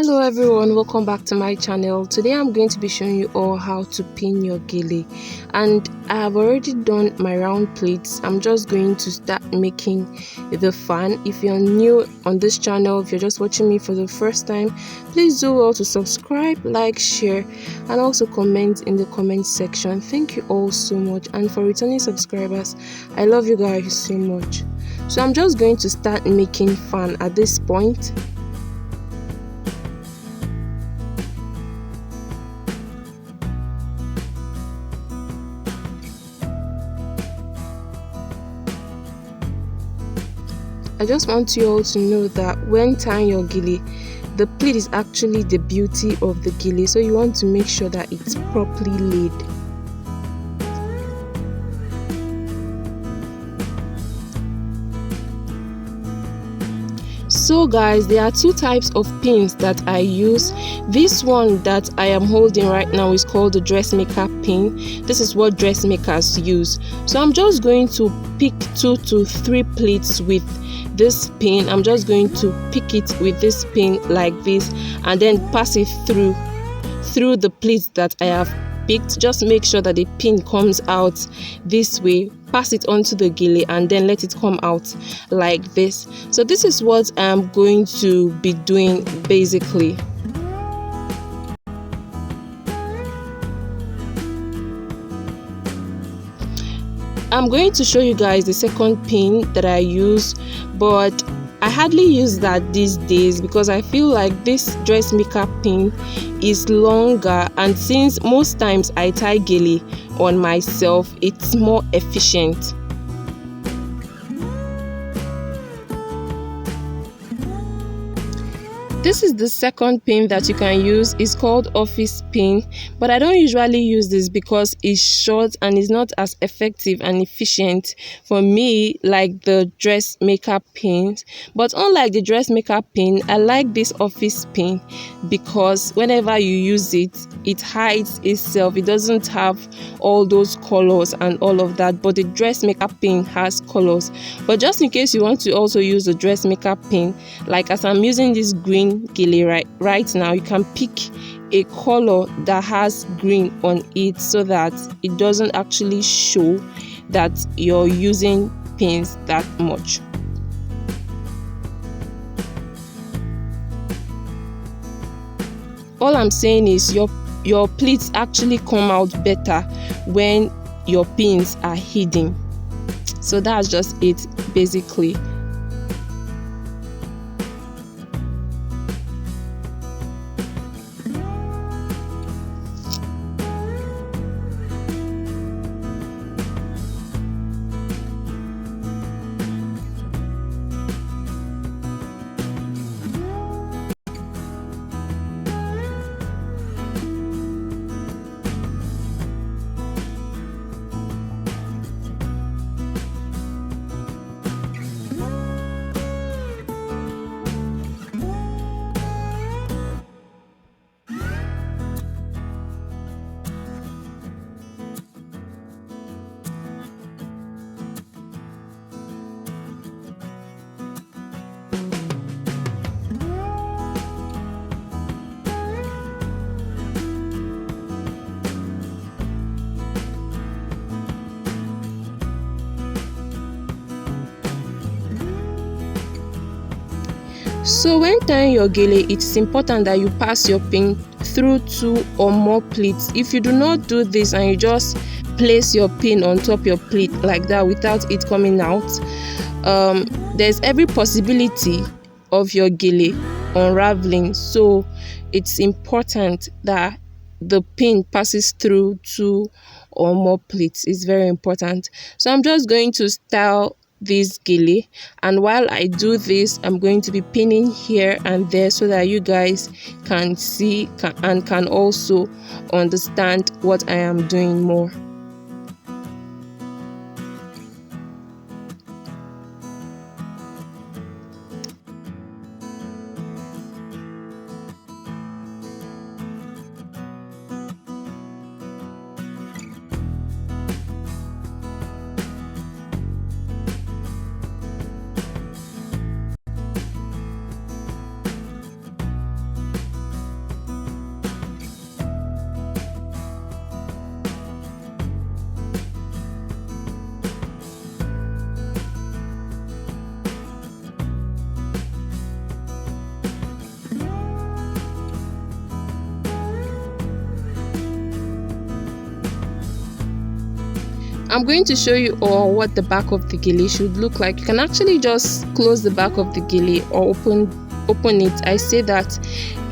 Hello everyone, welcome back to my channel. Today I'm going to be showing you all how to pin your gele, and I have already done my round pleats. I'm just going to start making the fan. If you're new on this channel, if you're just watching me for the first time, please do well to subscribe, like, share, and also comment in the comment section. Thank you all so much, and for returning subscribers, I love you guys so much. So I'm just going to start making fan at this point. I just want you all to know that when tying your gele, the pleat is actually the beauty of the gele, so you want to make sure that it's properly laid. So guys, there are two types of pins that I use. This one that I am holding right now is called the dressmaker pin. This is what dressmakers use. So I'm just going to pick 2 to 3 pleats with this pin. I'm just going to pick it with this pin like this, and then pass it through the pleats that I have picked. Just make sure that the pin comes out this way. Pass it onto the gele and then let it come out like this. So this is what I'm going to be doing basically. I'm going to show you guys the second pin that I use, but I hardly use that these days because I feel like this dressmaker pin is longer, and since most times I tie gele on myself, it's more efficient. This is the second pin that you can use. It's called office pin, but I don't usually use this because it's short and it's not as effective and efficient for me like the dressmaker pins. But unlike the dressmaker pin, I like this office pin because whenever you use it, it hides itself. It doesn't have all those colors and all of that, but the dressmaker pin has colors. But just in case you want to also use the dressmaker pin, like as I'm using this green gele right now, you can pick a color that has green on it so that it doesn't actually show that you're using pins that much. All I'm saying is your pleats actually come out better when your pins are hidden. So that's just it basically. So when tying your gele, it's important that you pass your pin through 2 or more pleats. If you do not do this and you just place your pin on top your pleat like that without it coming out, there's every possibility of your gele unraveling. So it's important that the pin passes through 2 or more pleats. It's very important. So I'm just going to style this gele, and while I do this, I'm going to be pinning here and there so that you guys can see and can also understand what I am doing more. I'm going to show you all what the back of the gele should look like. You can actually just close the back of the gele or open it. I say that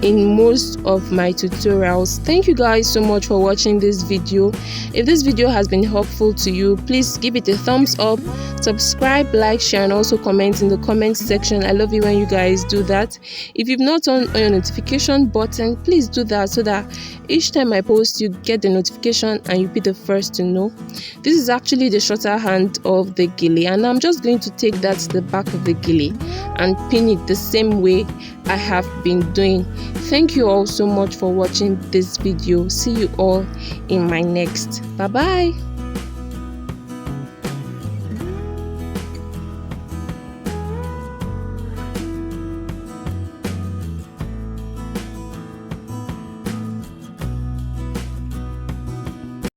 in most of my tutorials. Thank you guys so much for watching this video. If this video has been helpful to you, please give it a thumbs up, subscribe, like, share, and also comment in the comment section. I love it when you guys do that. If you've not turned on your notification button, please do that so that each time I post you get the notification and you'll be the first to know. This is actually the shorter hand of the gele, and I'm just going to take that to the back of the gele and pin it the same way I have been doing. Thank you all so much for watching this video. See you all in my next. Bye bye.